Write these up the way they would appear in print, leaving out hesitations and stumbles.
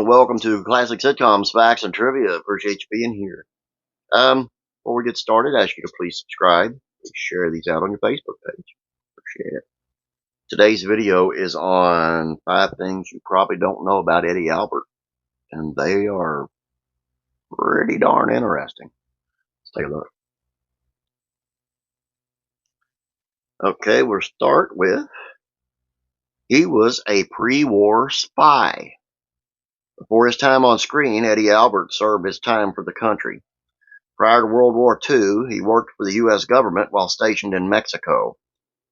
and welcome to Classic Sitcoms, Facts, and Trivia. Appreciate you being here. Before we get started, I ask you to please subscribe. Please share these out on your Facebook page. Appreciate it. Today's video is on 5 things you probably don't know about Eddie Albert, and they are pretty darn interesting. Let's take a look. Okay, we'll start with, he was a pre-war spy. Before his time on screen, Eddie Albert served his time for the country. Prior to World War II, he worked for the U.S. government while stationed in Mexico.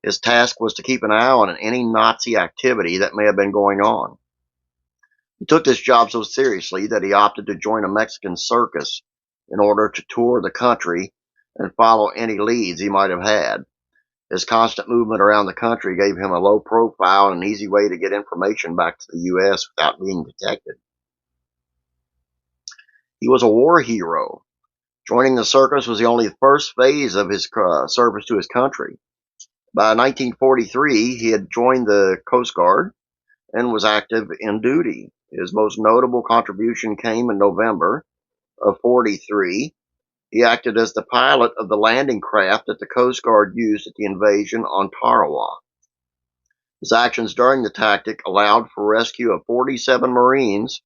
His task was to keep an eye on any Nazi activity that may have been going on. He took this job so seriously that he opted to join a Mexican circus in order to tour the country and follow any leads he might have had. His constant movement around the country gave him a low profile and an easy way to get information back to the U.S. without being detected. He was a war hero. Joining the circus was the only first phase of his service to his country. By 1943, he had joined the Coast Guard and was active in duty. His most notable contribution came in November of 43. He acted as the pilot of the landing craft that the Coast Guard used at the invasion on Tarawa. His actions during the tactic allowed for rescue of 47 Marines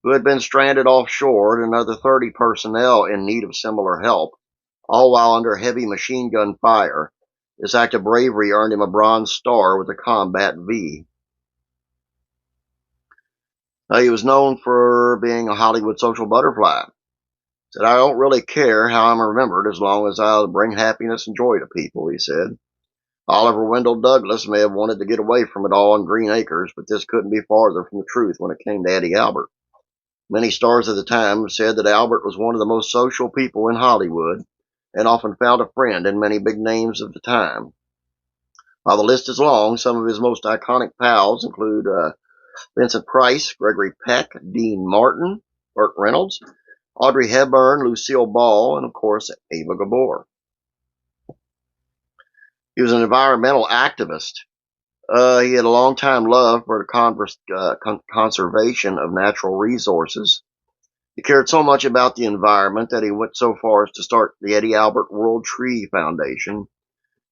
who had been stranded offshore and another 30 personnel in need of similar help, all while under heavy machine gun fire. This act of bravery earned him a Bronze Star with a Combat V. He was known for being a Hollywood social butterfly. He said, "I don't really care how I'm remembered as long as I'll bring happiness and joy to people," he said. Oliver Wendell Douglas may have wanted to get away from it all in Green Acres, but this couldn't be farther from the truth when it came to Eddie Albert. Many stars of the time said that Albert was one of the most social people in Hollywood and often found a friend in many big names of the time. While the list is long, some of his most iconic pals include Vincent Price, Gregory Peck, Dean Martin, Burt Reynolds, Audrey Hepburn, Lucille Ball, and of course Ava Gabor. He was an environmental activist. He had a long-time love for the conservation of natural resources. He cared so much about the environment that he went so far as to start the Eddie Albert World Tree Foundation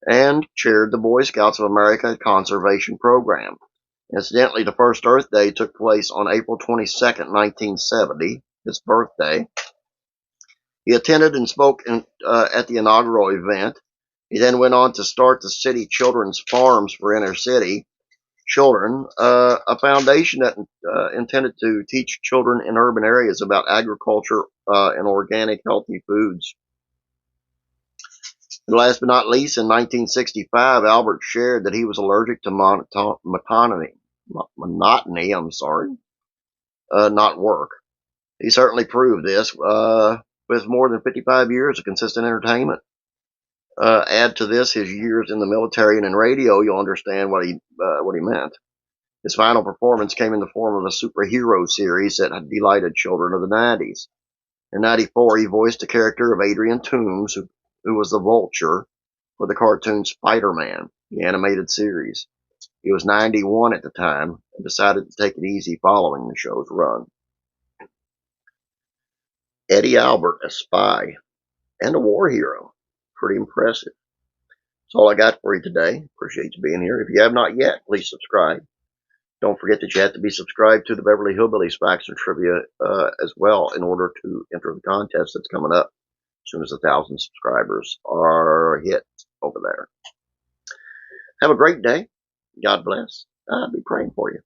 and chaired the Boy Scouts of America Conservation Program. Incidentally, the first Earth Day took place on April 22nd, 1970, his birthday. He attended and spoke at the inaugural event. He then went on to start the City Children's Farms for Inner City Children, a foundation that intended to teach children in urban areas about agriculture and organic healthy foods. And last but not least, in 1965, Albert shared that he was allergic to monotony, not work. He certainly proved this with more than 55 years of consistent entertainment. Add to this his years in the military and in radio, you'll understand what he meant. His final performance came in the form of a superhero series that had delighted children of the 90s. In 94, he voiced the character of Adrian Toomes, who was the Vulture for the cartoon Spider-Man, the animated series. He was 91 at the time and decided to take it easy following the show's run. Eddie Albert, a spy and a war hero. Pretty impressive. That's all I got for you today. Appreciate you being here. If you have not yet, please subscribe. Don't forget that you have to be subscribed to the Beverly Hillbillies Facts and Trivia as well in order to enter the contest that's coming up as soon as 1,000 subscribers are hit over there. Have a great day. God bless. I'll be praying for you.